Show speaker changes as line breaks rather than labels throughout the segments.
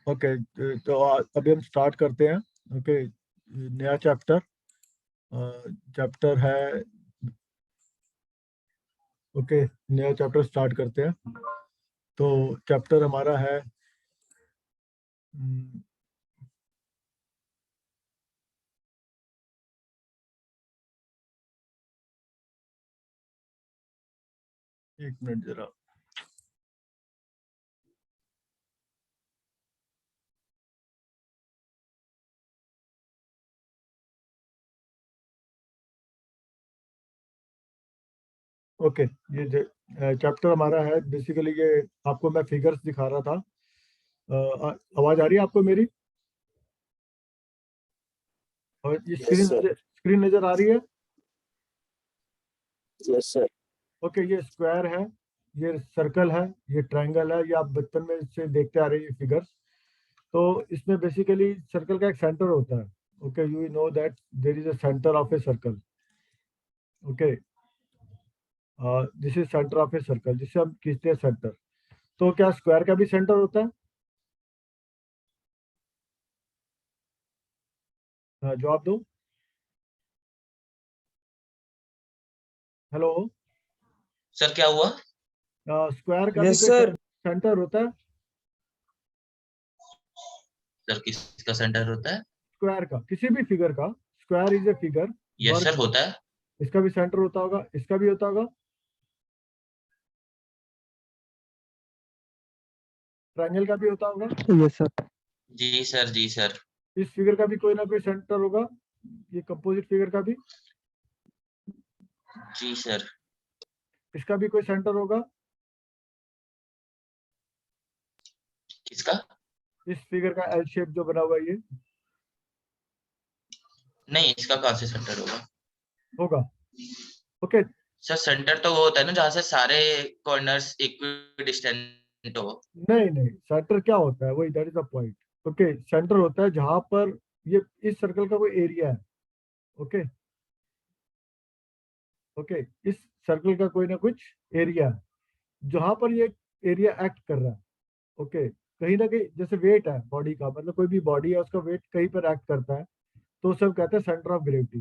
Okay, तो अभी हम स्टार्ट करते हैं। ओके, नया चैप्टर चैप्टर है। ओके, नया चैप्टर स्टार्ट करते हैं। तो चैप्टर हमारा है हम्म, एक मिनट जरा। ओके, ये चैप्टर हमारा है बेसिकली, ये आपको मैं फिगर्स दिखा रहा था। आवाज आ रही है आपको मेरी? और ये
यस सर।
स्क्रीन नजर आ रही है?
Yes sir.
ओके, ये स्क्वायर है, ये सर्कल है, ये ट्रायंगल है। ये आप बचपन में से देखते आ रहे हैं ये फिगर्स। तो इसमें बेसिकली सर्कल का एक सेंटर होता है। Okay, you know that there is a centre of a circle. Okay, this is centre of a circle, जिसे हम खींचते हैं सेंटर। तो क्या स्क्वायर का भी सेंटर होता है? जवाब दो। हेलो।
सर क्या हुआ?
स्क्वायर का भी
यस
कोई
सर।
सेंटर होता है?
सर किसका सेंटर होता है?
स्क्वायर का, किसी भी फिगर का। Square is a figure.
Yes
वर्ग,
सर होता है।
इसका भी सेंटर होता होगा, इसका भी होता होगा। ट्रायंगल का भी होता होगा।
Yes sir.
जी सर, जी सर।
इस फिगर का भी कोई ना कोई सेंटर होगा, ये कंपोजिट फिगर का भी।
जी सर।
इसका भी कोई सेंटर होगा।
किसका?
इस फिगर का एल शेप जो बना हुआ है ये
नहीं, इसका कहाँ से सेंटर होगा?
होगा। ओके।
सर सेंटर तो वो होता है ना जहाँ से सारे कॉर्नर्स इक्विडिस्टेंट हो।
नहीं नहीं, सेंटर क्या होता है, वही that is the point. Okay, centre होता है जहां पर ये इस सर्कल का कोई एरिया है। ओके। ओके, इस सर्कल का कोई ना कुछ एरिया है जहां पर ये एरिया एक्ट कर रहा है। ओके, कहीं ना कहीं जैसे वेट है बॉडी का, मतलब कोई भी बॉडी है उसका वेट कहीं पर एक्ट करता है, तो उसे हम कहते हैं सेंटर ऑफ ग्रेविटी।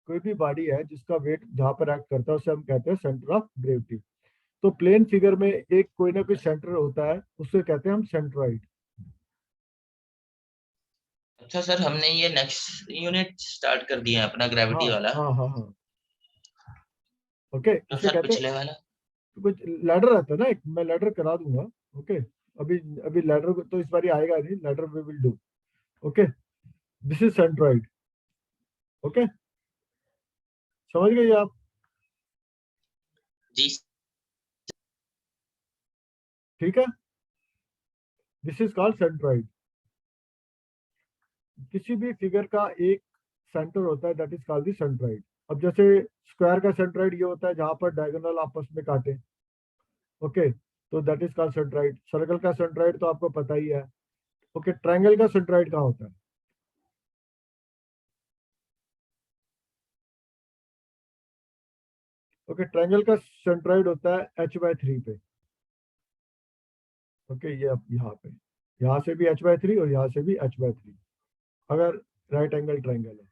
कोई भी बॉडी है जिसका वेट जहां पर एक्ट करता है उसे हम कहते हैं सेंटर ऑफ ग्रेविटी। तो प्लेन फिगर में एक कोई ना कोई सेंटर होता है, उसे कहते हैं हम सेंट्रॉइड।
अच्छा सर, हमने ये नेक्स्ट यूनिट स्टार्ट कर दिया है अपना
हाँ
ग्रेविटी वाला।
हाँ हाँ हाँ। ओके,
तो
इसे
सर
कहते हैं
पिछले वाला?
कुछ लैडर रहता है ना एक, मैं लैडर करा दूंगा। ओके, अभी अभी लैडर तो इस बार आएगा नहीं, ladder we will do. Okay, this is centroid. Okay, समझ गए आप?
जी
ठीक है, दिस इज कॉल्ड सेंट्रॉइड। किसी भी फिगर का एक सेंटर होता है, that is called the centroid. अब जैसे स्क्वायर का सेंट्रॉइड ये होता है जहां पर डायगोनल आपस में काटे। ओके, तो that is called centroid. Circle का सेंट्रॉइड तो आपको पता ही है। ओके, ट्रायंगल का सेंट्रॉइड कहाँ होता है? ओके, ट्रायंगल का सेंट्रॉइड होता है h/3 पे। ओके, ये अब यहाँ पे, यहाँ से भी h/3 और यहाँ से भी h/3, अगर राइट एंगल ट्रायंगल है।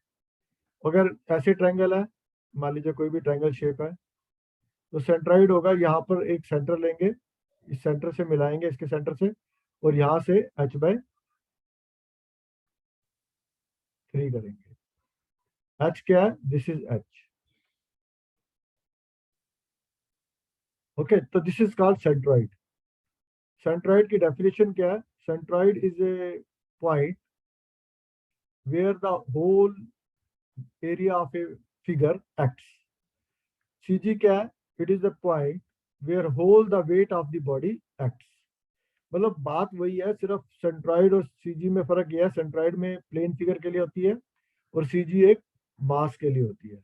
अगर ऐसे ट्रायंगल है, मान लीजिए कोई भी ट्रायंगल शेप है, तो सेंट्रॉइड होगा, यहाँ पर एक सेंटर लेंगे, इस सेंटर से मिलाएंगे इसके सेंटर से, और यहाँ से h/3 करेंगे। h क्या है? This is h। ओके, तो this is called centroid. Centroid की डेफिनेशन क्या है? Centroid is a point where the whole area of a figure acts. CG क्या है? It is the point where whole the weight of the body acts. मतलब बात वही है, सिर्फ सेंट्रॉइड और सीजी में फर्क यह है, सेंट्रॉइड में प्लेन फिगर के लिए होती है और सीजी एक मास के लिए होती है।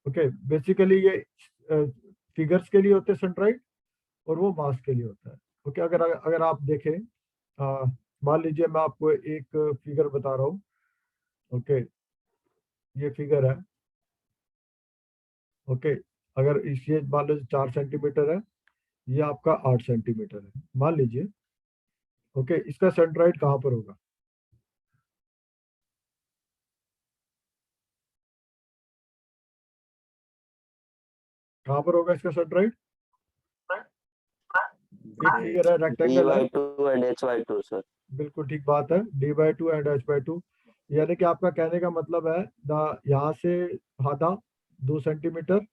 ओके, बेसिकली ये फिगर्स के लिए होते हैं सेंट्रॉइड, और वो मास के लिए होता है। ओके, अगर अगर आप देखें, मान लीजिए मैं आपको एक फिगर बता रहा हूँ। ओके, ये फिगर है। ओके, अगर इस ये मान लो 4 सेंटीमीटर है, ये आपका 8 सेंटीमीटर है मान लीजिए। ओके, इसका सेंट्रॉइड कहाँ पर होगा? कहाँ पर होगा इसका सेंट्रॉइड? एक फिगर है, रेक्टेंगल है।
D/2 and H/2 sir.
बिल्कुल ठीक बात है, D/2 एंड H/2। यानी कि आपका कहने का मतलब है यहाँ से आधा 2 सेंटीमीटर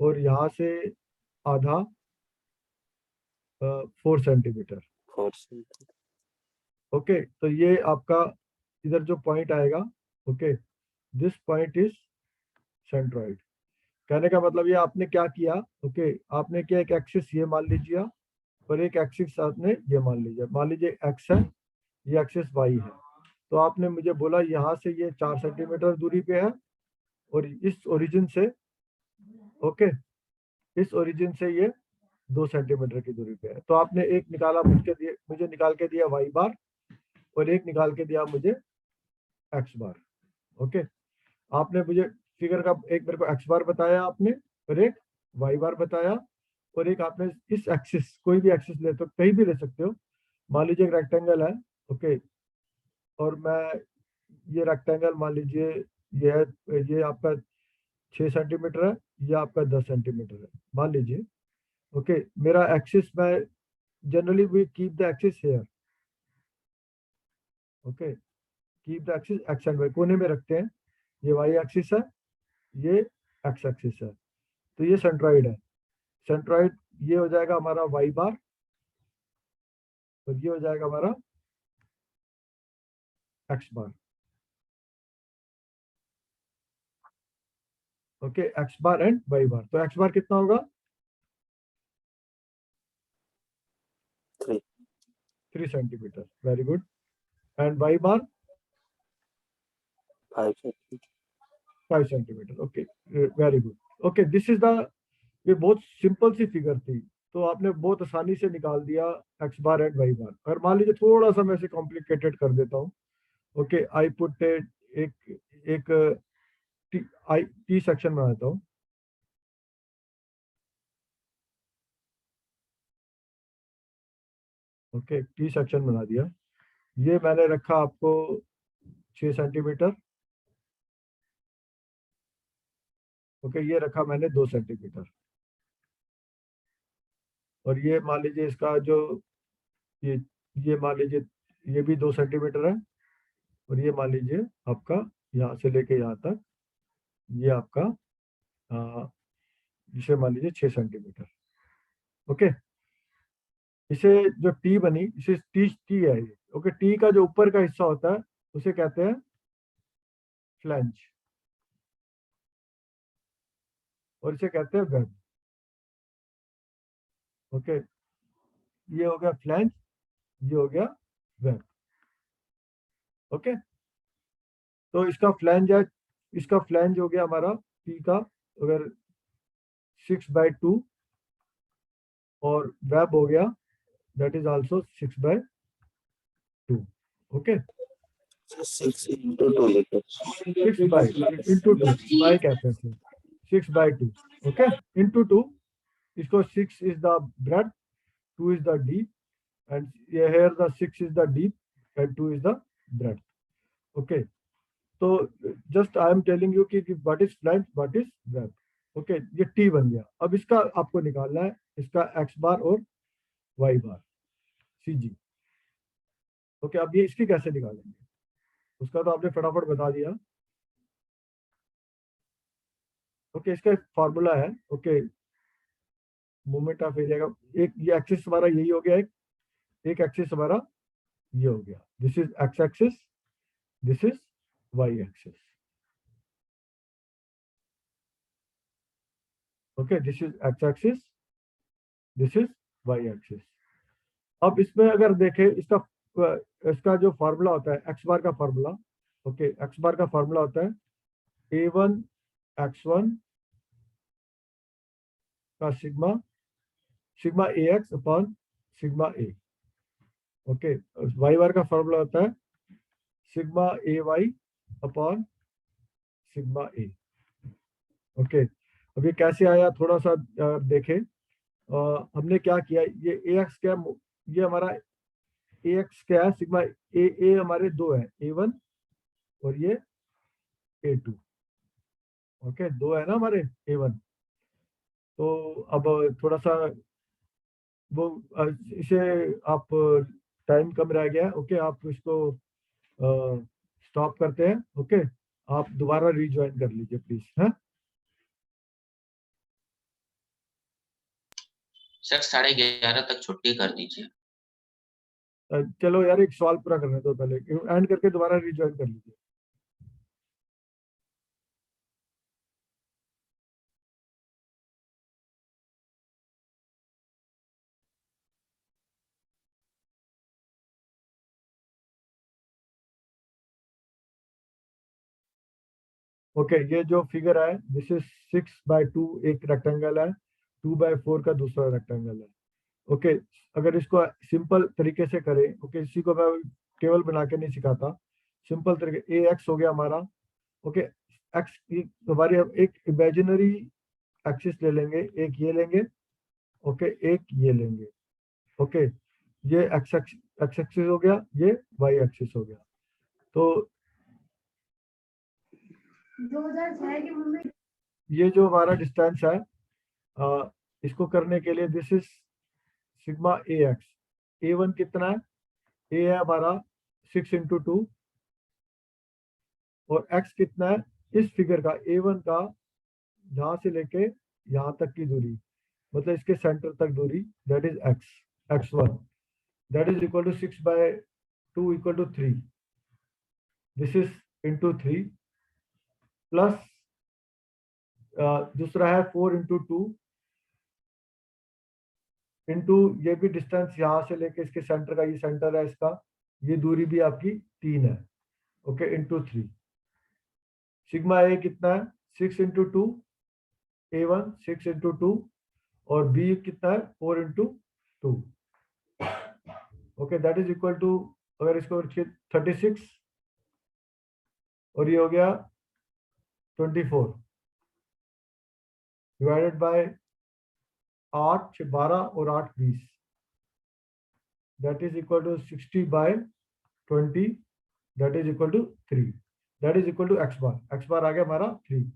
और यहाँ से आधा 4 सेंटीमीटर।
4 सेंटीमीटर।
ओके, तो ये आपका इधर जो पॉइंट आएगा, okay, this point is centroid. कहने का मतलब ये आपने क्या किया, ओके, आपने क्या एक एक्सिस ये मान लीजिए और एक एक्सिस आपने ये मान लीजिए एक्स है, ये एक्सिस वाई है। तो आपने मुझे बोला यहाँ से ये 4 सेंटीमीटर दूरी पे है और इस ओरिजिन से, ओके, इस ओरिजिन से ये 2 सेंटीमीटर की दूरी पे है। तो आपने एक निकाला मुझे निकाल के दिया वाई बार और एक निकाल के दिया मुझे एक्स बार। ओके, आपने मुझे फिगर का एक मेरे को एक्स बार बताया आपने और एक वाई बार बताया और एक आपने इस एक्सिस, कोई भी एक्सिस ले तो कहीं भी ले सकते हो। मान लीजिए एक रेक्टेंगल है, ओके, और मैं ये रेक्टेंगल मान लीजिए ये आपका 6 सेंटीमीटर है, ये आपका 10 सेंटीमीटर है मान लीजिए। ओके, मेरा एक्सिस, मैं generally we keep the axis here. Okay, keep the axis X and Y, कोने में रखते हैं। ये वाई एक्सिस है, ये एक्स एक्सिस है। तो ये सेंट्रॉइड है। सेंट्रॉइड ये हो जाएगा हमारा वाई बार और ये हो जाएगा हमारा X bar. Okay, X bar and Y bar. तो एक्स बार कितना होगा? 3 centimetre. Very good. And Y bar
5 centimetre.
5 centimetre. Okay, very good. Okay, this is the, ये बहुत सिंपल सी फिगर थी, तो आपने बहुत आसानी से निकाल दिया एक्स बार एंड वाई बार। और मान लीजिए थोड़ा सा मैं इसे कॉम्प्लिकेटेड कर देता हूँ। ओके, आई पुट एक एक टी सेक्शन बनाता हूँ। ओके, टी सेक्शन बना दिया। ये मैंने रखा आपको 6 सेंटीमीटर। ओके, ये रखा मैंने 2 सेंटीमीटर। और ये मान लीजिए इसका जो ये ये मान लीजिए ये भी 2 सेंटीमीटर है और ये मान लीजिए आपका यहाँ से लेके यहाँ तक ये आपका इसे मान लीजिए 6 सेंटीमीटर। ओके, इसे जो टी बनी, इसे टी है ये। ओके, टी का जो ऊपर का हिस्सा होता है उसे कहते हैं फ्लैंज और इसे कहते हैं वेब। ओके, ये हो गया फ्लैंज, ये हो गया वेब। ओके, तो इसका फ्लैंज है, इसका फ्लैंज हो गया हमारा टी का अगर 6/2 और वेब हो गया that is also 6/2। Okay,
6 into 2 लिखो।
6 by into 2 by कहते हैं 6/2। ओके, into 2, इसको 6 is the breadth, 2 is the deep, and here the 6 is the deep and 2 is the breadth. Okay, तो just I am telling you कि what is flange, what is breadth. Okay, ये T बन गया। अब इसका आपको निकालना है इसका एक्स बार और वाई बार, सी जी। ओके, अब ये इसकी कैसे निकालेंगे उसका तो आपने फटाफट बता दिया। ओके, इसका फॉर्मूला है, ओके, मोमेंट ऑफ एरिया का। एक ये एक्सिस हमारा यही हो गया, एक एक्सिस हमारा ये हो गया, this is X axis, this is Y axis. Okay, this is X axis, this is Y axis. अब इसमें अगर देखें इसका जो फॉर्मूला होता है एक्स बार का फॉर्मूला, ओके, एक्स बार का फॉर्मूला होता है a1 x1 का sigma sigma ax upon sigma a। Okay, Y bar का फॉर्मूला होता है sigma ay upon sigma a। Okay, अब ये कैसे आया थोड़ा सा देखें। हमने क्या किया, ये ax क्या, ये हमारा ax क्या है, सिग्मा ए हमारे दो है, a1 और ये a2। ओके, दो है ना हमारे a1। तो अब थोड़ा सा वो इसे आप, टाइम कम रह गया है, ओके, आप इसको स्टॉप करते हैं। ओके, आप दोबारा रिज्वाइन कर लीजिए प्लीज। है
सर 11:30 तक छुट्टी कर दीजिए।
चलो यार, एक सवाल पूरा करने दो पहले, एंड करके दोबारा रिज्वाइन कर लीजिए। ओके, ये जो फिगर है दिस इज 6/2 एक रेक्टेंगल है, 2/4 का दूसरा रेक्टेंगल है। ओके, अगर इसको सिंपल तरीके से करें, ओके, इसी को मैं टेबल बना के नहीं सिखाता, सिंपल तरीके, ए एक्स हो गया हमारा। ओके, एक्स हमारी, अब एक इमेजिनरी एक्सिस ले लेंगे, एक ये लेंगे, ओके, एक ये लेंगे। ओके, ये एक्स एक्सिस हो गया, ये वाई एक्सिस हो गया। तो
2006 की मम्मी
ये जो हमारा डिस्टेंस है, इसको करने के लिए this is sigma A x. A1 कितना है, ए है हमारा 6 × 2, और x कितना है, इस फिगर का A1 का यहां से लेके यहां तक की दूरी, मतलब इसके सेंटर तक दूरी, that is x1, that is equal to 6/2 equal to 3। This is into 3 plus दूसरा है 4 × 2 इंटू ये भी डिस्टेंस यहाँ से लेके इसके सेंटर का, ये सेंटर है इसका, ये दूरी भी आपकी 3 है। Okay, into 3। सिग्मा ए कितना है, 6 × 2, A1 6 × 2, और B कितना है, 4 × 2। Okay, that is equal to, अगर इसको 36, और ये हो गया 24 डिवाइडेड बाय 8 6 12 और 8 20, that is equal to 60/20, that is equal to 3, that is equal to x bar आ गया हमारा 3।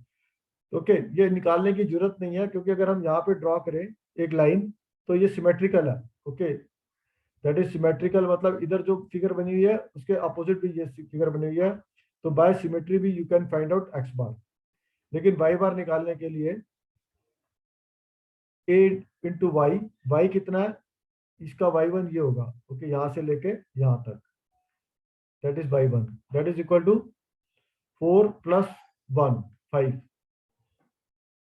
ओके, ये निकालने की जरूरत नहीं है, क्योंकि अगर हम यहाँ पे ड्रॉ करें एक लाइन, तो ये सिमेट्रिकल है। ओके, दैट इज सिमेट्रिकल, मतलब इधर जो फिगर बनी हुई है उसके अपोजिट भी ये फिगर बनी हुई है, तो बाय सिमेट्री भी you can find out x बार। लेकिन y बार निकालने के लिए a × y कितना है, इसका y1 ये होगा। ओके, यहाँ से लेके यहाँ तक, that is y1, that is equal to 4 + 1 5।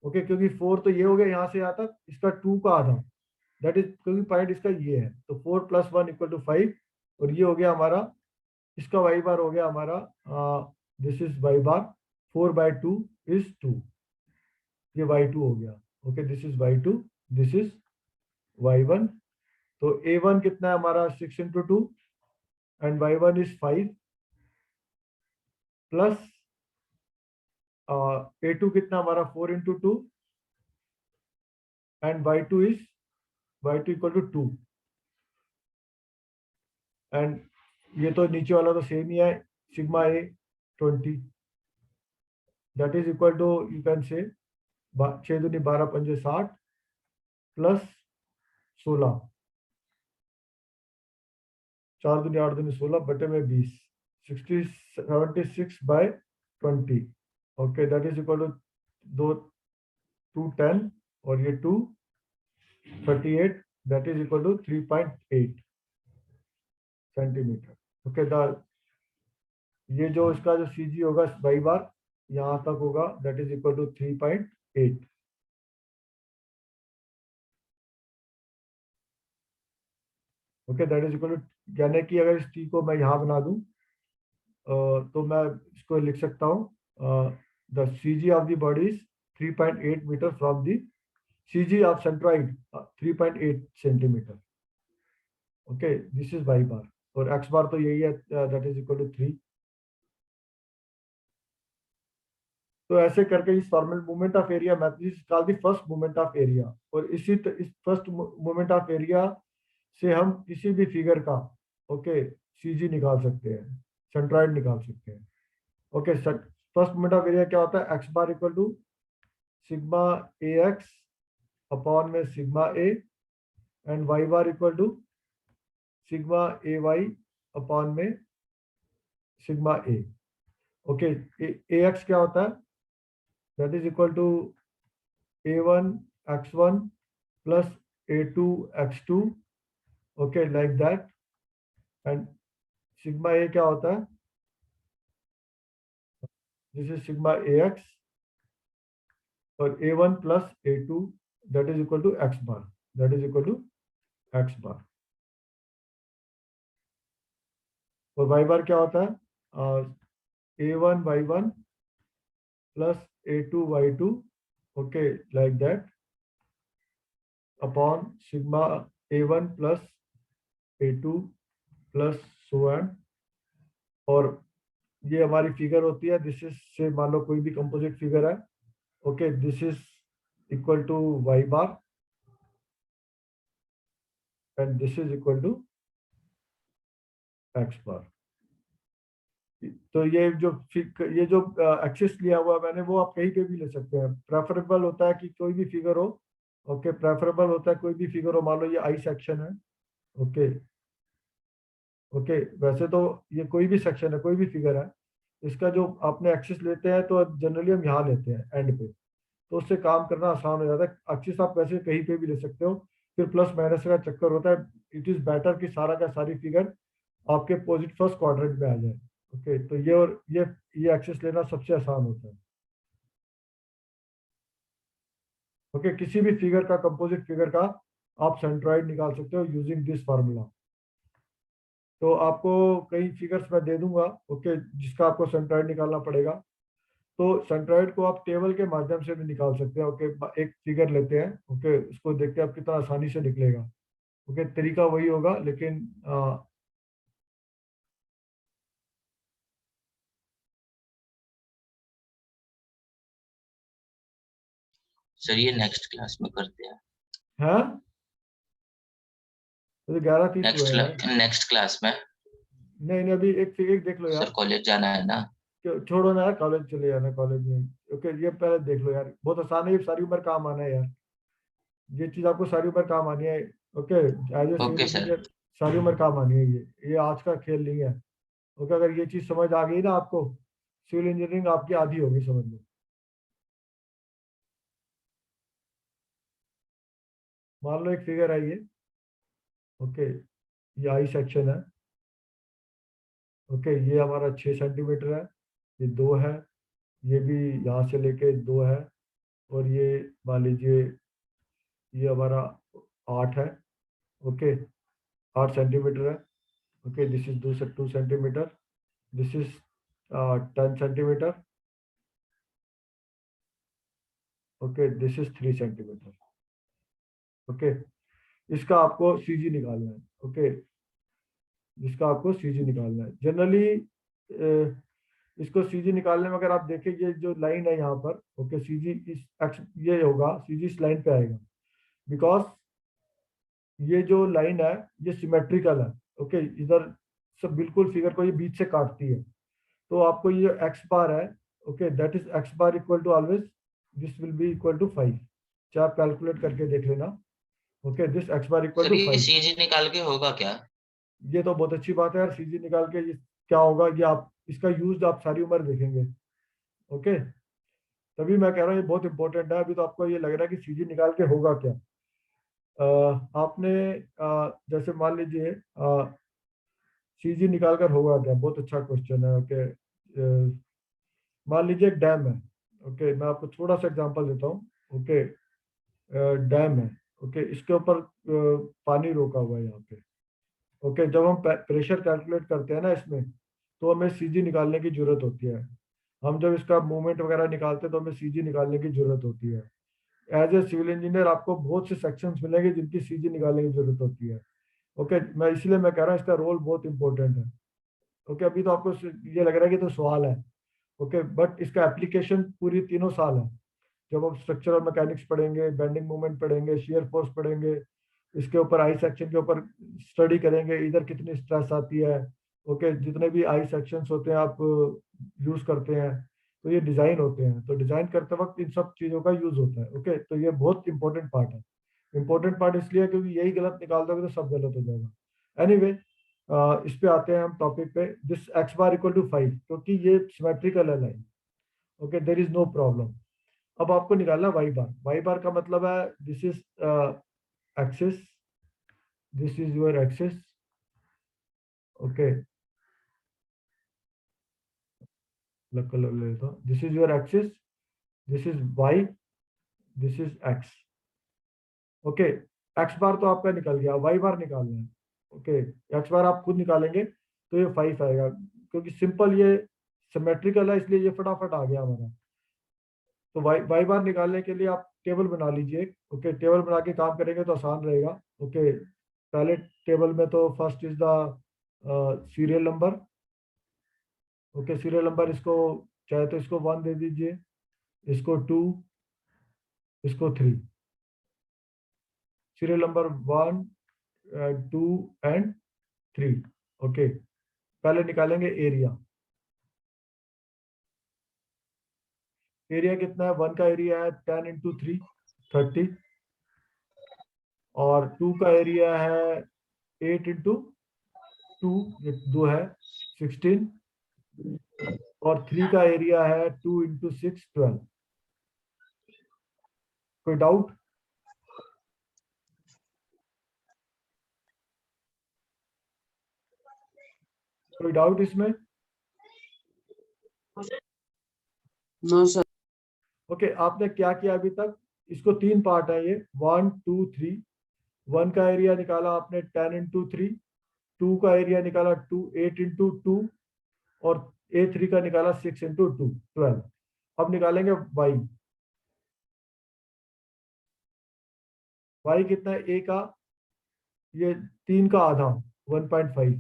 ओके, क्योंकि 4 तो ये हो गया यहाँ से यहाँ तक, इसका 2 का आधा, दैट इज, क्योंकि पॉइंट इसका ये है, तो 4 + 1 = 5, और ये हो गया हमारा, इसका y बार हो गया हमारा, this is y bar, 4/2 is 2, ये y2 हो गया। Okay, this is y2, this is y1। तो A1 कितना है हमारा, 6 × 2, and y1 is 5, plus A2 कितना हमारा, 4 × 2, एंड y2 = 2, एंड ये तो नीचे वाला तो सेम ही है, sigma A 20, that is equal to, you can say 6 दूनी 12 पंजे 60 प्लस 16, 4 दूनी 8 दूनी 16 बटे में 20, 76/20। Okay, that is equal to 2 10, और ये 2 38, that is equal to 3.8 centimetre. Okay, ये जो इसका जो CG होगा y बार यहाँ तक होगा, that is equal to 3.8। Okay, that is equal to, यानी कि अगर इस t को मैं यहाँ बना दूं, तो मैं इसको लिख सकता हूँ, the CG of the body is 3.8 metre from the CG of centroid, 3.8 centimetre. Okay, this is y bar, और x बार तो यही है, दैट इज इक्वल टू 3। तो ऐसे करके इस formal moment of area method is called the first moment of area. और इस फर्स्ट मोमेंट ऑफ एरिया से हम किसी भी फिगर का ओके सीजी निकाल सकते हैं, सेंट्रॉइड निकाल सकते हैं। Okay, first moment of area क्या होता है? X bar equal to sigma A x upon में sigma A and Y bar equal to sigma A Y upon में sigma A. Okay, A X क्या होता है? That is equal to a1 x1 plus a2 x2, okay like that. And sigma A क्या होता है? This is sigma A X और a1 plus a2 that is equal to x bar, that is equal to x bar। और y bar क्या होता है? a1 y1 plus a2 y2, okay like that, upon sigma a1 plus a2 plus so on। और ये हमारी figure होती है, this is से मान लो कोई भी कंपोजिट फिगर है, okay this is equal to y bar and this is equal to x bar। तो ये जो एक्सिस लिया हुआ मैंने वो आप कहीं पे भी ले सकते हैं। प्रेफरेबल होता है कि कोई भी फिगर हो, ओके प्रेफरेबल होता है कोई भी फिगर हो। मान लो ये आई सेक्शन है, ओके ओके वैसे तो ये कोई भी सेक्शन है, कोई भी फिगर है, इसका जो आपने एक्सिस लेते हैं तो जनरली हम यहाँ लेते हैं एंड पे, तो उससे काम करना आसान हो जाता है। एक्सिस आप वैसे कहीं पे भी ले सकते हो, फिर प्लस माइनस का चक्कर होता है। इट इज बेटर कि सारा का सारी फिगर आपके पॉजिटिव फर्स्ट क्वाड्रेंट में आ जाए। ओके तो ये और ये एक्सेस लेना सबसे आसान होता है। ओके किसी भी फिगर का, कंपोजिट फिगर का आप सेंट्रॉइड निकाल सकते हो यूजिंग दिस फार्मूला। तो आपको कई फिगर्स मैं दे दूंगा, ओके जिसका आपको सेंट्रॉइड निकालना पड़ेगा। तो सेंट्रॉइड को आप टेबल के माध्यम से भी निकाल सकते हैं। ओके एक फिगर लेते हैं, ओके उसको देखते हैं आप कितना आसानी से निकलेगा। ओके तरीका वही होगा लेकिन
सर ये नेक्स्ट क्लास में करते हैं।
हाँ तो 11:30 हुए हैं।
नेक्स्ट क्लास में
नहीं अभी एक फिगर देख लो यार।
सर कॉलेज जाना है ना।
छोड़ो ना यार, कॉलेज चले जाना कॉलेज में। ओके ये पहले देख लो यार, बहुत आसान है, ये सारी उम्र काम आना है यार, ये चीज आपको सारी उम्र काम आनी है। Okay as a civil
okay sir.
Engineer सारी उम्र काम आनी है, ये आज का खेल नहीं है। ओके अगर ये चीज समझ आ गई ना आपको, सिविल इंजीनियरिंग आपकी आधी होगी समझ लो। मान लो एक फिगर है ये, ओके ये आई सेक्शन है, ओके ये हमारा 6 सेंटीमीटर है, ये 2 है, ये भी यहाँ से लेके 2 है, और ये मान लीजिए ये हमारा 8 है, ओके 8 सेंटीमीटर है। Okay this is 2 centimetre, this is 10 centimetre, okay this is 3 centimetre. Okay इसका आपको सीजी निकालना है। ओके इसका आपको सीजी निकालना है। जनरली इसको सीजी निकालने में अगर आप देखें ये जो लाइन है यहाँ पर, ओके सीजी इस एक्स ये होगा, सीजी इस लाइन पे आएगा, बिकॉज ये जो लाइन है ये सिमेट्रिकल है। ओके इधर सब बिल्कुल फिगर को ये बीच से काटती है, तो आपको ये एक्स बार है, okay that is x bar equal to always this will be equal to 5। चाहे आप कैलकुलेट करके देख लेना। Okay this x bar equal
sir
to
ये
5।
सीजी निकाल के होगा क्या?
ये तो बहुत अच्छी बात है यार, सीजी निकाल के ये क्या होगा, ये आप इसका यूज आप सारी उम्र देखेंगे। ओके तभी मैं कह रहा हूँ ये बहुत इंपॉर्टेंट है। अभी तो आपको ये लग रहा है कि सीजी निकाल के होगा क्या। आपने जैसे मान लीजिए सीजी निकाल कर होगा क्या, बहुत अच्छा क्वेश्चन है। ओके मान लीजिए एक डैम है, ओके मैं आपको थोड़ा सा एग्जांपल देता हूँ। ओके डैम है, ओके इसके ऊपर पानी रोका हुआ है यहाँ पे। ओके जब हम प्रेशर कैलकुलेट करते हैं ना इसमें, तो हमें सीजी निकालने की जरूरत होती है। हम जब इसका मूवमेंट वगैरह निकालते हैं तो हमें सीजी निकालने की जरूरत होती है। एज ए सिविल इंजीनियर आपको बहुत से सेक्शंस मिलेंगे जिनकी सीजी निकालने की जरूरत होती है। ओके मैं इसलिए मैं कह रहा हूँ इसका रोल बहुत इंपॉर्टेंट है। ओके अभी तो आपको ये लग रहा है कि तो सवाल है, ओके, बट इसका एप्लीकेशन पूरी तीनों साल है। जब आप स्ट्रक्चरल मैकेनिक्स पढ़ेंगे, बेंडिंग मोमेंट पढ़ेंगे, शियर फोर्स पढ़ेंगे, इसके ऊपर आई सेक्शन के ऊपर स्टडी करेंगे, इधर कितनी स्ट्रेस आती है। ओके, जितने भी आई सेक्शंस होते हैं आप यूज करते हैं, तो ये डिजाइन होते हैं, तो डिजाइन करते वक्त इन सब चीजों का यूज होता है। ओके, तो ये बहुत इंपॉर्टेंट पार्ट है। इंपॉर्टेंट पार्ट इसलिए क्योंकि यही गलत निकाल दोगे तो सब गलत हो जाएगा। एनीवे, इस पे आते हैं हम टॉपिक पे। This x bar equal to 5, क्योंकि ये सिमेट्रिकल है line. Okay, there is no problem. अब आपको निकालना वाई बार। वाई बार का मतलब है this is axis, this is your axis. Okay, colour ले लेता हूं। This is your axis, this is Y, this is X. Okay, X bar तो आपका निकल गया, वाई बार निकालना है। ओके, एक्स बार आप खुद निकालेंगे तो ये 5 आएगा, क्योंकि सिंपल ये सिमेट्रिकल है इसलिए ये फटाफट आ गया हमारा। तो वाई बार निकालने के लिए आप टेबल बना लीजिए। ओके, टेबल बना के काम करेंगे तो आसान रहेगा। ओके, पहले टेबल में तो first is the serial number. Okay, serial number, इसको चाहे तो इसको 1 दे दीजिए, इसको 2, इसको 3। Serial number 1, 2 and 3। ओके, पहले निकालेंगे एरिया। एरिया कितना है? 1 का एरिया है 10 इंटू 3, 30। और 2 का एरिया है 8 इंटू 2, ये 2 है 16। और 3 का एरिया है 2 इंटू 6, 12। कोई डाउट? कोई डाउट इसमें?
No sir.
ओके, आपने क्या किया अभी तक? इसको 3 पार्ट है ये, 1 2 3। 1 का एरिया निकाला आपने 10 इंटू 3, 2 का एरिया निकाला 8 इंटू 2, और A3 का निकाला 6 इंटू 2, 12। अब निकालेंगे वाई। वाई कितना है? ए का ये 3 का आधा 1.5,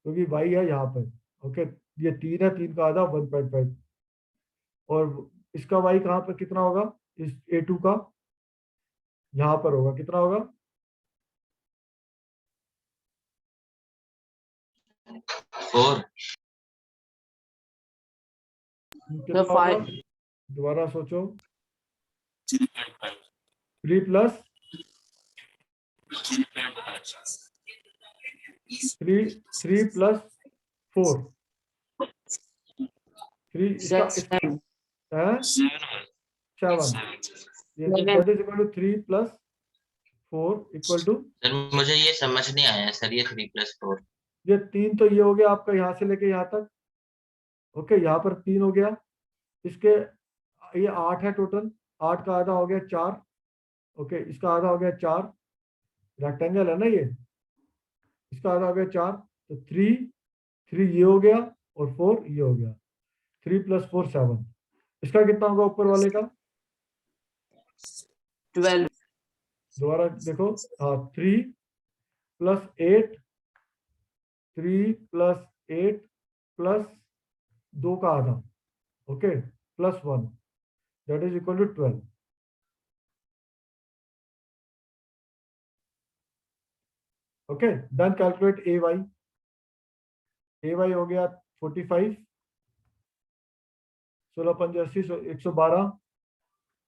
क्योंकि वाई है यहाँ पर। ओके, ये 3 है, 3 का आधा 1.5। और इसका वाई कहाँ पर कितना होगा? इस A2 का यहाँ पर होगा, कितना होगा?
4।
कितना होगा? दोबारा सोचो। 3 प्लस 3 प्लस 4, 3 इसका
7
है 7। ये that is equal to 3 plus 4 equal to,
sir मुझे ये समझ नहीं आया सर, ये 3+4।
ये 3 तो ये हो गया आपका यहाँ से लेके यहाँ तक। ओके, यहाँ पर 3 हो गया, इसके ये 8 है टोटल। 8 का आधा हो गया 4। ओके, इसका आधा हो गया 4, रेक्टेंगल है ना ये, इसका आधा हो गया 4। तो 3 ये हो गया और 4 ये हो गया। 3 प्लस 4 7। इसका कितना होगा ऊपर वाले का?
12
दोबारा देखो। हाँ, 3 प्लस 8, 3 प्लस 8 प्लस 2 का आधा, okay, plus 1, that is equal to 12। Okay, then calculate a y. A y हो गया 45, 16 पंजे 80, 112,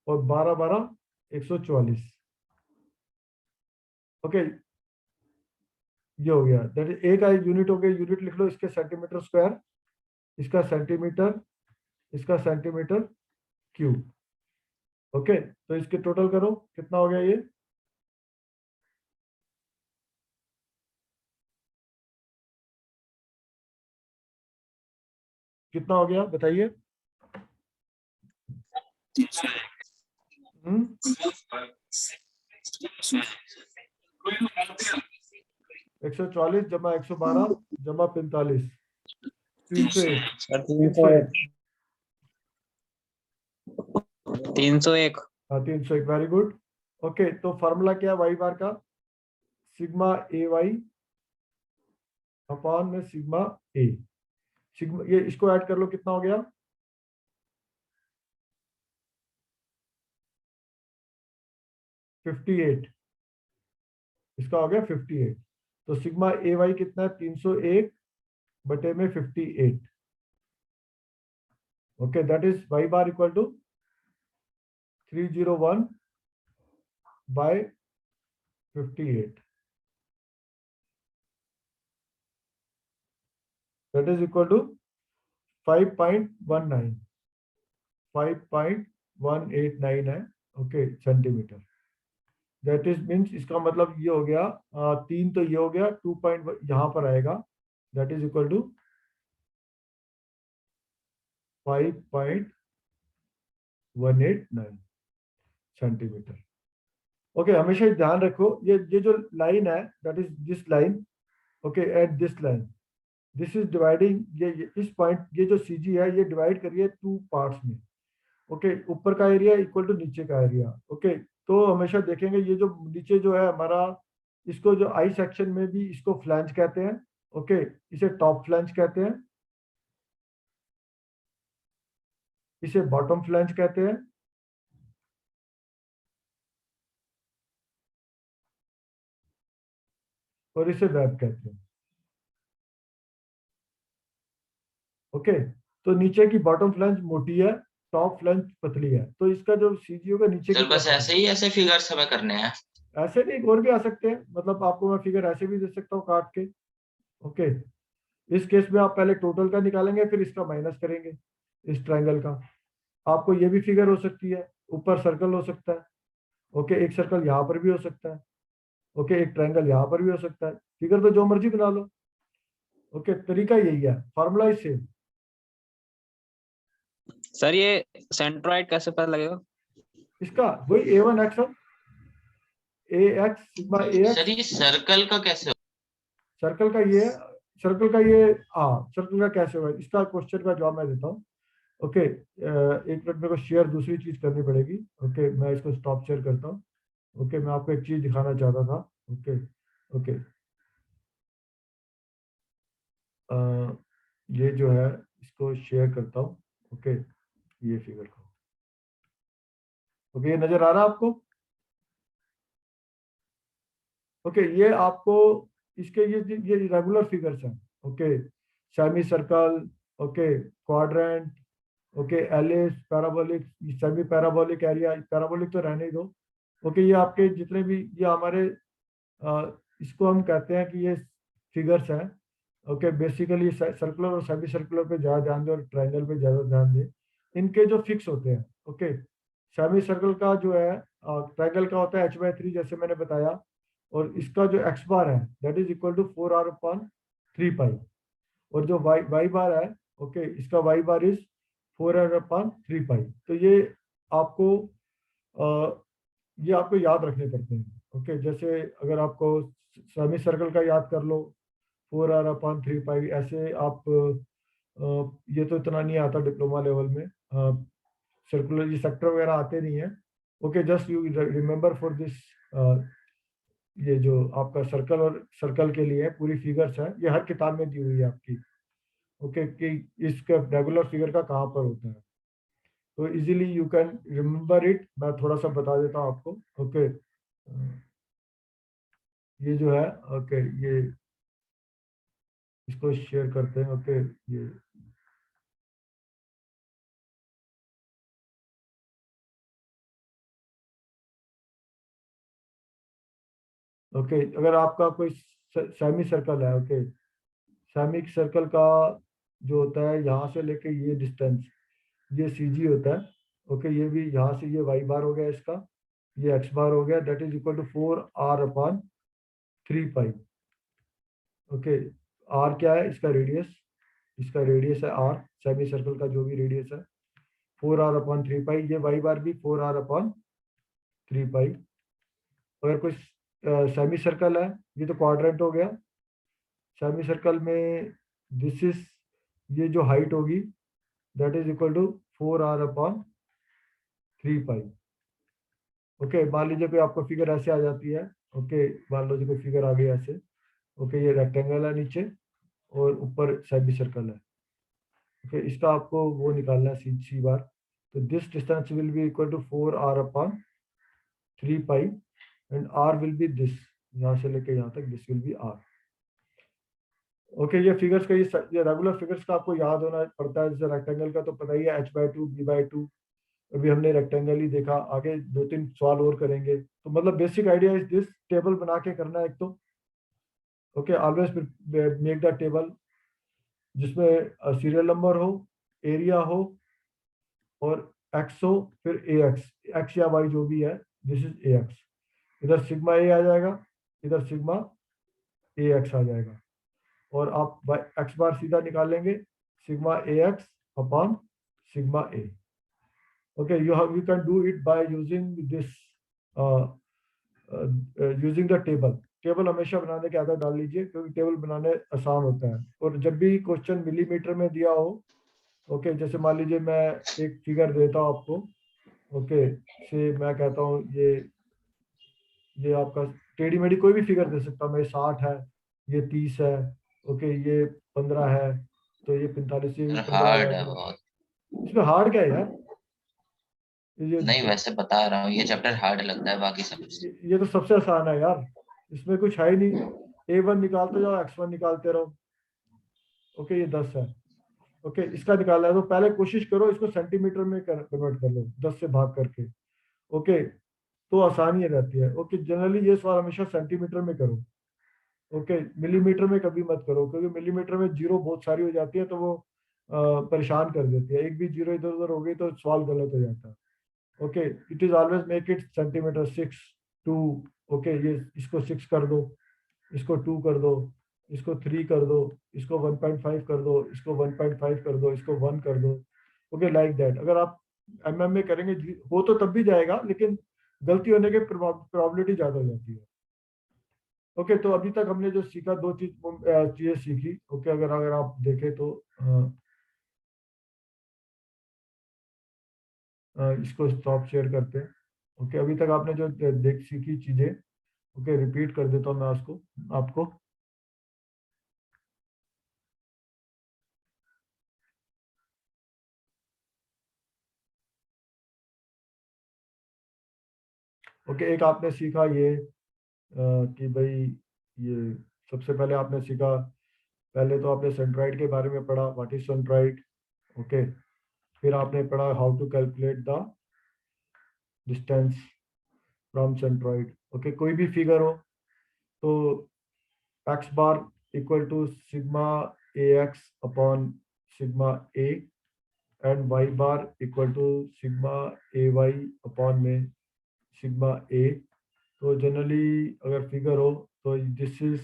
और 12 12 144। ओके, ये हो गया। दैट इज ए का यूनिट हो गया, यूनिट लिख लो इसके सेंटीमीटर स्क्वायर, इसका सेंटीमीटर, इसका सेंटीमीटर क्यूब। ओके, तो इसके टोटल करो, कितना हो गया ये? कितना हो गया बताइए? 144 जमा 112 जमा 45, 301।
301।
हाँ, 301, वेरी गुड। ओके, तो फॉर्मूला क्या है वाई बार का? सिग्मा ए वाई अपॉन में सिग्मा ए। सिग्मा, ये इसको ऐड कर लो, कितना हो गया? 58, इसका हो गया 58। तो सिग्मा ए वाई कितना है? 301 बटे में 58। Okay, that is y bar equal to 301 by 58, that is equal to 5.19 5.189 है। Okay, centimetre. That is means, इसका मतलब ये हो गया 3, तो ये हो गया 2 पॉइंट यहाँ पर आएगा, that is equal to 5.189 centimetre. Okay, हमेशा ही ध्यान रखो, ये जो लाइन है, that is this line. Okay, at this line, this is dividing, ये इस पॉइंट, ये जो सी जी है, ये डिवाइड करिए 2 पार्ट्स में। ओके, ऊपर का एरिया इक्वल टू नीचे का एरिया। ओके, तो हमेशा देखेंगे ये जो नीचे जो है हमारा, इसको जो आई सेक्शन में भी इसको फ्लैंज कहते हैं। ओके, इसे टॉप फ्लैंज कहते हैं, इसे बॉटम फ्लैंज कहते हैं, और इसे वेब कहते हैं। ओके, तो नीचे की बॉटम फ्लैंज मोटी है, टॉप फ्लैंज पतली है, तो इसका जो सीजी होगा नीचे की
सर बस
तरफ
ऐसे ही ऐसे फिगर्स हमें करने हैं।
ऐसे नहीं, और भी आ सकते हैं, मतलब आपको मैं फिगर ऐसे भी दे सकता हूँ काट के। ओके, इस केस में आप पहले टोटल का निकालेंगे, फिर इसका माइनस करेंगे, इस ट्रायंगल का। आपको ये भी फिगर हो सकती है, ऊपर सर्कल हो सकता है। ओके, एक सर्कल यहाँ पर भी हो सकता है। ओके, एक ट्रायंगल यहाँ पर भी हो सकता है। फिगर तो जो मर्जी बना लो। ओके, तरीका यही है, फॉर्मूला इज सेम।
सर ये सेंट्रोइड कैसे पता लगेगा?
इसका वही a1 x ax sigma ax।
Sir ये सर्कल का कैसे
सर्कल का ये, सर्कल का ये, हाँ, सर्कल का कैसे होगा, इसका क्वेश्चन का जवाब मैं देता हूँ। ओके, एक मिनट मेरे को शेयर दूसरी चीज करनी पड़ेगी। ओके, मैं इसको स्टॉप शेयर करता हूँ। ओके, मैं आपको एक चीज दिखाना चाहता था। ओके, ओके, ये जो है इसको शेयर करता हूँ। ओके, ये फिगर को, ओके, ये नजर आ रहा है आपको? ओके, ये आपको इसके ये रेगुलर फिगर्स हैं। Okay, semi circle, okay, quadrant, okay, ellipse, parabolic, semi parabolic area, parabolic तो रहने ही दो। ओके, ये आपके जितने भी, ये हमारे इसको हम कहते हैं कि ये फिगर्स हैं। ओके, बेसिकली सर्कुलर और सेमी सर्कुलर पे ज़्यादा ध्यान दें और ट्रायंगल पे ज़्यादा ध्यान दें। इनके जो फिक्स होते हैं। ओके, सेमी सर्कल का जो है, ट्रायंगल का होता है h/3 जैसे मैंने बताया, और इसका जो x बार है that is equal to 4r/3 pi, और जो y बार है, ओके, इसका y बार इज 4r/3 पाई। तो ये आपको याद रखने पड़ते हैं। ओके, जैसे अगर आपको सेमी सर्कल का याद कर लो, 4r/3 पाई, ऐसे आप ये तो इतना नहीं आता डिप्लोमा लेवल में, सर्कुलर ये सेक्टर वगैरह आते नहीं है। Okay, just you remember for this, ये जो आपका सर्कल और सर्कल के लिए पूरी फिगर्स है, ये हर किताब में दी हुई है आपकी। ओके, कि इसका रेगुलर फिगर का कहाँ पर होता है, तो easily you can remember it. मैं थोड़ा सा बता देता हूँ आपको। ओके, ये जो है, ओके, ये इसको शेयर करते हैं। ओके, ये ओके, अगर आपका कोई सेमी सर्कल है, ओके, सेमी सर्कल का जो होता है यहाँ से लेके ये डिस्टेंस, ये सी जी होता है। ओके, ये भी यहाँ से ये वाई बार हो गया, इसका ये एक्स बार हो गया, that is equal to 4r/3 pi. Okay, r क्या है? इसका रेडियस, इसका रेडियस है आर, सेमी सर्कल का जो भी रेडियस है 4r/3 पाई। ये वाई बार भी 4r/3 पाई। अगर कोई सेमी सर्कल है, ये तो क्वाड्रेंट हो गया। सेमी सर्कल में दिस इज, ये जो हाइट होगी that is equal to 4r/3 pi. Okay, मान लीजिए कोई आपको फिगर ऐसे आ जाती है। ओके, मान लो जी कोई फिगर आ गई ऐसे। ओके, ये रेक्टेंगल है नीचे और ऊपर सेमी सर्कल है। ओके, इसका आपको वो निकालना है सी बार। तो this distance will be equal to 4r upon 3 pi and r will be this, यहाँ से लेके यहाँ तक this will be r। Okay, ये फिगर्स का ये रेगुलर फिगर्स का आपको याद होना पड़ता है। जैसे रेक्टेंगल का तो पता ही है h/2 b/2, अभी हमने रेक्टेंगल ही देखा, आगे 2-3 सवाल और करेंगे। तो मतलब basic idea is this, table बना के करना है एक तो। Okay, always make the table जिसमें सीरियल नंबर हो, एरिया हो और एक्स हो, फिर एक्स या वाई जो भी है, दिस इज एक्स। इधर सिग्मा ए आ जाएगा, इधर सिग्मा ए एक्स आ जाएगा, और आप एक्स बार सीधा निकाल लेंगे, sigma A x upon sigma A. Okay, you can do it by using this using the table। Table हमेशा बनाने की आदत डाल लीजिए, क्योंकि टेबल बनाने आसान होता है। और जब भी क्वेश्चन मिलीमीटर में दिया हो, ओके, जैसे मान लीजिए मैं एक फिगर देता हूँ आपको, ओके, से मैं कहता हूँ ये आपका टेढ़ी मेढ़ी कोई भी फिगर दे सकता हूँ मैं, 60 है, ये 30 है, ओके, ये 15 है, तो ये 45, ये 15
हार्ड है
है।
बहुत।
इसमें हार्ड क्या है यार? ये
नहीं, वैसे बता रहा हूँ, ये चैप्टर हार्ड लगता है बाकी सब से।
ये तो सबसे आसान है यार, इसमें कुछ है ही नहीं। a1 निकालते जाओ, x1 निकालते रहो। ओके, ये 10 है। ओके, इसका निकालना है तो पहले कोशिश करो इसको सेंटीमीटर में कन्वर्ट कर लो, 10 से भाग करके। ओके, तो आसानी रहती है। ओके, जनरली ये सवाल हमेशा सेंटीमीटर में करो। ओके, मिलीमीटर में कभी मत करो, क्योंकि मिलीमीटर में जीरो बहुत सारी हो जाती है, तो वो परेशान कर देती है। एक भी जीरो इधर उधर हो गई तो सवाल गलत हो जाता है। Okay, it is always make it centimetre. 6 2, okay, ये इसको 6 कर दो, इसको 2 कर दो, इसको 3 कर दो, इसको 1.5 कर दो, इसको 1.5 कर दो, इसको 1 कर दो। Okay, like that. अगर आप mm में करेंगे हो तो तब भी जाएगा, लेकिन गलती होने की प्रोबेबिलिटी ज्यादा हो जाती है। ओके, तो अभी तक हमने जो सीखा, दो चीजें सीखी। ओके, अगर अगर आप देखें तो इसको स्टॉप शेयर करते हैं। ओके, अभी तक आपने जो देख सीखी चीजें, ओके, रिपीट कर देता हूँ मैं उसको आपको। ओके, एक आपने सीखा ये कि भाई ये सबसे पहले आपने सीखा, पहले तो आपने सेंट्राइड के बारे में पढ़ा, व्हाट इज सेंट्राइड। ओके, फिर आपने पढ़ा how to calculate the distance from centroid. Okay, कोई भी फिगर हो तो x bar equal to sigma A x upon sigma A and Y bar equal to sigma A Y upon में sigma a. तो generally अगर figure हो तो this is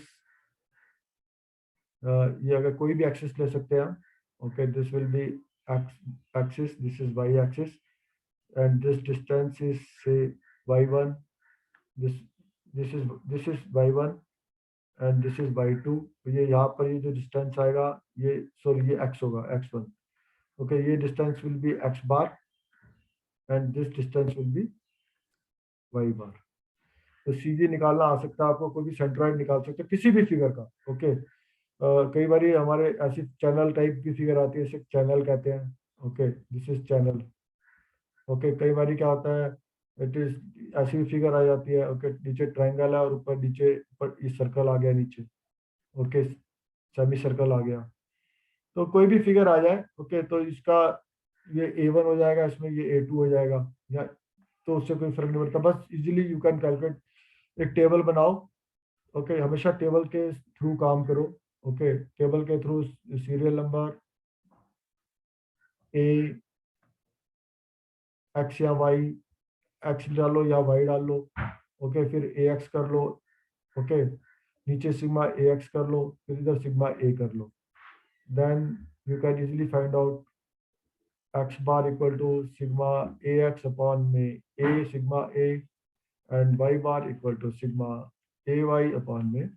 ये अगर कोई भी एक्सिस ले सकते हैं हम। Okay, this will be axis, this is Y axis and this distance is से y1, this is y1 and this is y2। तो ये यहाँ पर ये जो डिस्टेंस आएगा, ये सॉरी ये x होगा, x1। ओके, ये distance will B x bar and this distance will B y बार। तो सीधी निकालना आ सकता है आपको, कोई भी सेंट्रॉइड निकाल सकते हैं किसी भी फिगर का। ओके, कई बार हमारे ऐसी चैनल टाइप की फिगर आती है, इसे चैनल कहते हैं। Okay, this is channel. Okay, कई बार क्या होता है, इट इज ऐसी भी फिगर आ जाती है। ओके, नीचे ट्रायंगल है और ऊपर नीचे ऊपर इस सर्कल आ गया नीचे। ओके, सेमी सर्कल आ गया। तो कोई भी फिगर आ जाए, ओके, तो इसका ये A1 हो जाएगा, इसमें ये A2 हो जाएगा, या तो उससे कोई फर्क नहीं पड़ता। बस इजीली यू कैन कैलकुलेट। एक टेबल बनाओ। ओके, हमेशा टेबल के थ्रू काम करो। ओके, टेबल के through serial number A x या वाई, एक्स डालो या वाई डाल लो। ओके, फिर ए एक्स कर लो। ओके, नीचे सिग्मा ए एक्स कर लो, फिर इधर सिग्मा ए कर लो। Then you can easily find out x bar equal to sigma A x upon में a sigma A and Y bar equal to sigma A Y upon में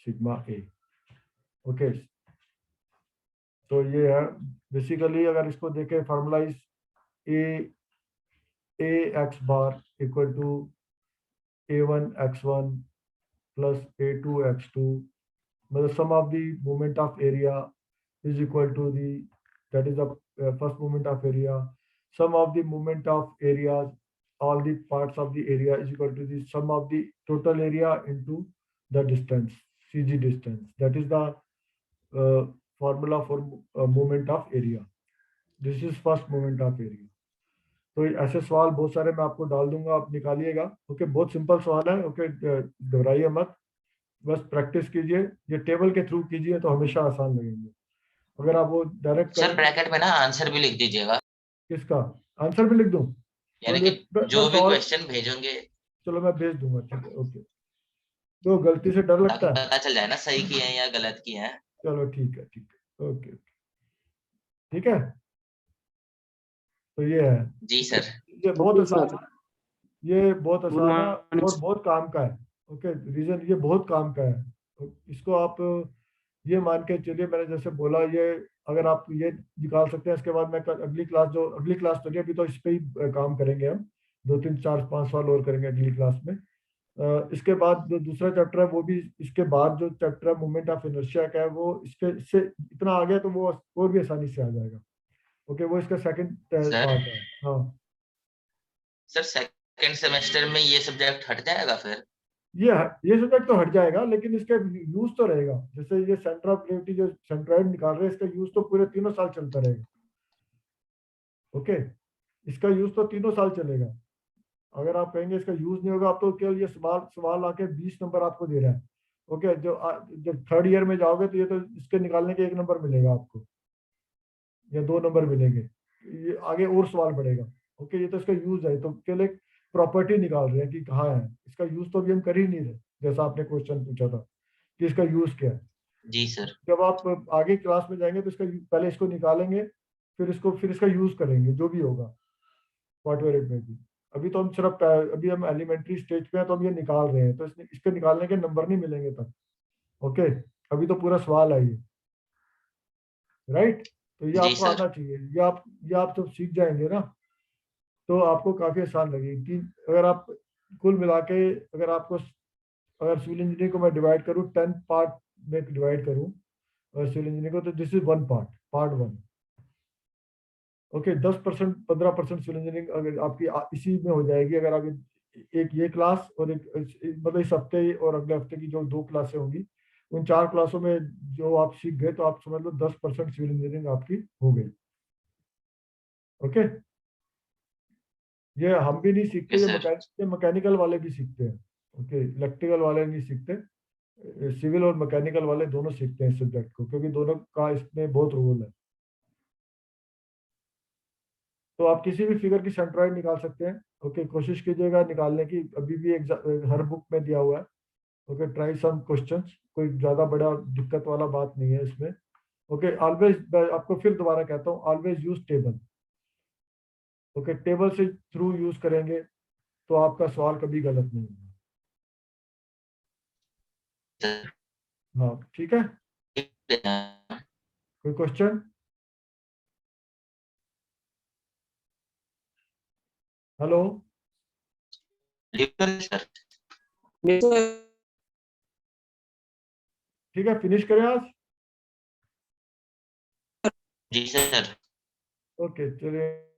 sigma ए। Okay, तो ये है बेसिकली। अगर इसको देखें formulize, a x bar equal to a1 x1 plus a2 x2, मतलब sum of the moment of area is equal to the that is the first moment of area. Sum of the moment of areas, all the parts of the area is equal to the sum of the total area into the distance, CG distance. That is the formula for moment of area. This is first moment of area. तो ऐसे सवाल बहुत सारे मैं आपको डाल दूंगा, आप निकालिएगा। ओके, बहुत सिंपल सवाल है। ओके, घबराइए मत, बस प्रैक्टिस कीजिए। ये टेबल के थ्रू कीजिए तो हमेशा आसान लगेंगे। अगर आप वो डायरेक्ट
सर ब्रैकेट में ना आंसर भी लिख दीजिएगा,
किसका आंसर भी लिख दूं?
यानी
तो
कि जो भी क्वेश्चन भेजोगे
चलो मैं भेज दूंगा, ठीक है। ओके, तो गलती से डर
ताकि
लगता है?
पता चल जाए ना सही किए हैं या गलत किए हैं।
चलो ठीक है, ठीक है, ओके, ठीक है। तो ये है,
जी सर।
ये बहुत आसान, ये बहुत
Good
आसान है
morning,
और
sir.
बहुत काम का है। ओके, रीजन ये बहुत काम का है। तो इसको आप ये मान के चलिए, मैंने जैसे बोला, ये अगर आप ये निकाल सकते हैं, इसके बाद मैं अगली क्लास तो नहीं, अभी तो इस पे ही काम करेंगे हम। 2 3 4 5 साल और करेंगे अगली क्लास में। इसके बाद जो दूसरा चैप्टर है वो भी, इसके बाद जो चैप्टर है मोमेंट ऑफ इनर्शिया का है, वो इससे इतना आ गया तो वो और भी आसानी से आ जाएगा। ओके, वो इसका सेकंड
सर
पार्ट है। हाँ,
सर सेकंड सेमेस्टर में ये सब्जेक्ट हट जाएगा फिर?
ये सब्जेक्ट तो हट जाएगा, लेकिन इसका यूज तो रहेगा। जैसे ये सेंटर ऑफ ग्रेविटी जो सेंट्रॉइड निकाल रहे हैं, इसका यूज तो पूरे 3 साल चलता रहेगा। ओके, इसका यूज तो 3 साल चलेगा। अगर आप कहेंगे इसका यूज नहीं होगा, आप तो केवल ये सवाल आके 20 नंबर आपको दे रहा है। ओके, जब थर्ड ईयर में जाओगे तो ये तो इसके निकालने के 1 नंबर मिलेगा आपको, या 2 नंबर मिलेंगे। ये आगे और सवाल बढ़ेगा। ओके, ये तो इसका यूज है, तो केवल एक प्रॉपर्टी निकाल रहे हैं कि कहाँ है। इसका यूज तो अभी हम कर ही नहीं रहे, जैसा आपने क्वेश्चन पूछा था कि इसका यूज क्या है।
जी सर।
जब आप आगे क्लास में जाएंगे तो इसका पहले इसको निकालेंगे, फिर इसका यूज करेंगे, जो भी होगा व्हाटएवर इट में भी। अभी तो हम सिर्फ अभी हम एलिमेंट्री स्टेज पे हैं, तो हम ये निकाल रहे हैं, तो इसके निकालने के नंबर नहीं मिलेंगे तब। ओके, अभी तो पूरा सवाल है ये, राइट। तो ये
जी
आपको
सर।
आना चाहिए। ये आप जब सीख जाएंगे ना, तो आपको काफी आसान लगेगी। कि अगर आप कुल मिला के, अगर सिविल इंजीनियरिंग को मैं डिवाइड करूँ 10 पार्ट में डिवाइड करूँ सिविल इंजीनियरिंग को, तो this is one part 1। Okay, 10% 15% civil engineering अगर आपकी इसी में हो जाएगी, अगर आप एक ये क्लास और मतलब इस हफ्ते और अगले हफ्ते की जो 2 क्लासें होंगी, उन 4 क्लासों में जो आप सीख गए, तो आप समझ लो 10% सिविल इंजीनियरिंग आपकी हो गई। ओके, ये हम भी नहीं सीखते,
Yes, sir.
ये मैकेनिकल वाले भी सीखते हैं। ओके, इलेक्ट्रिकल वाले नहीं सीखते, सिविल और मैकेनिकल वाले दोनों सीखते हैं इस सब्जेक्ट को, क्योंकि दोनों का इसमें बहुत रोल है। तो आप किसी भी फिगर की सेंट्रॉइड निकाल सकते हैं। ओके, कोशिश कीजिएगा निकालने की, अभी भी हर बुक में दिया हुआ है। ओके, ट्राई सम क्वेश्चंस, कोई ज्यादा बड़ा दिक्कत वाला बात नहीं है इसमें। ओके, ऑलवेज आपको फिर दोबारा कहता हूँ, always use table. Okay, table से थ्रू यूज करेंगे तो आपका सवाल कभी गलत नहीं होगा।
Sir.
हाँ, ठीक है। कोई question? Hello,
sir.
Yes, sir.
ठीक है, फिनिश करें आज।
जी सर।
ओके, चलिए।